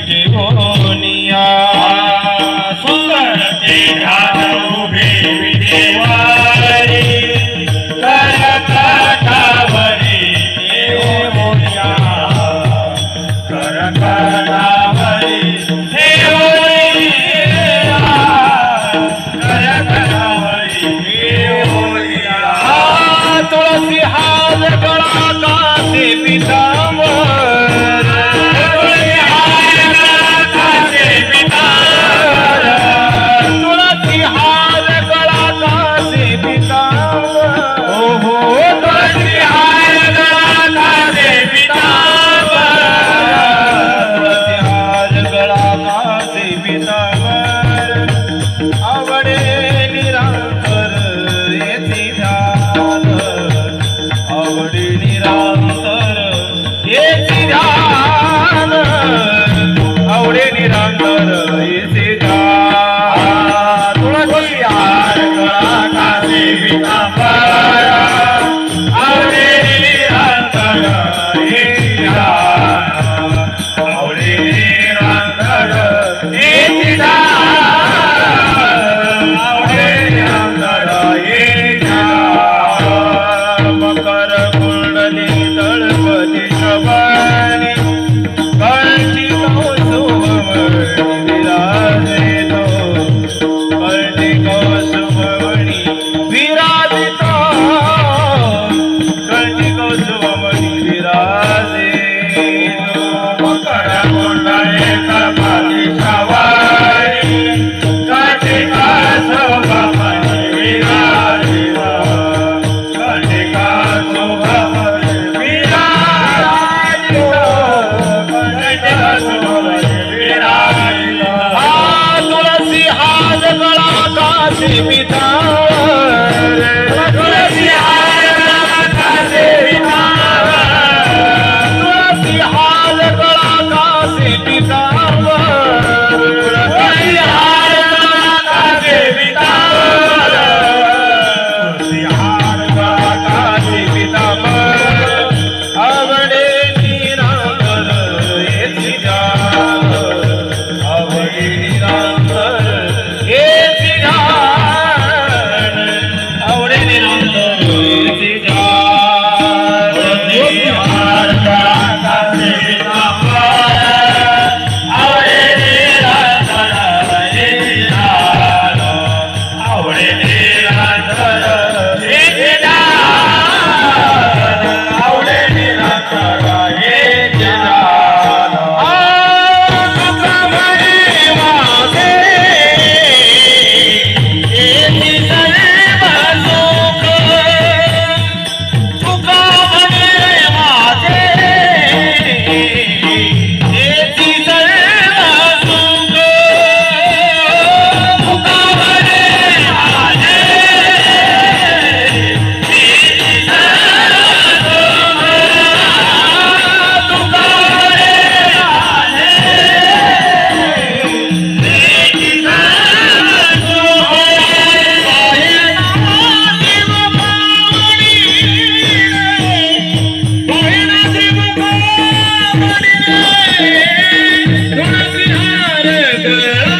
जेवोनिया सुंदर ते ध्यान उभे विदेवारी करकटावरी जेवोनिया करकटावरी जेवोनिया करकटावरी जेवोनिया तुलसी हार गळा कासे पितांबर तुलसी हार गळा कासे पितांबर ओहो तुलसी हार गळा कासे पितांबर तुलसी हार गळा कासे पितांबर आवडे निरांतर येथे ध्यान आवडे निरांतर येथे ध्यान आवडे निरांतर येथे ध्यान तुळसी हार गळा कासे पितांबर आवडे निरांतर येथे ध्यान आवडे निरांतर येथे ध्यान आवडे निरांतर येथे ध्यान मकर कुंडली तळपती शबानी कळची कौसुभमणी विराजितो कळची कौसुभमणी विराजितो कळची कौसुभमणी विराजितो मकर कुंडली तळपती शबानी कळची कौसुभमणी विराजितो कळची कौसुभमणी विराजितो तुलसी हार गळा कासे पितांबर तुलसी हार गळा कासे पितांबर तुलसी हार गळा कासे पितांबर तुलसी हार गळा कासे पितांबर तुलसी हार गळा कासे पितांबर आवडे निरांतर येथे ध्यान आवडे निरांतर येथे ध्यान आवडे निरांतर येथे ध्यान तुलसी हार गळा कासे पितांबर आवडे निरांतर येथे ध्यान आवडे निरांतर येथे ध्यान आवडे निरांतर येथे ध्यान तुका म्हणे माझे येथे सर्व सुख तुका म्हणे माझे येथे सर्व सुख तुका म्हणे माझे तुलसी हार गळा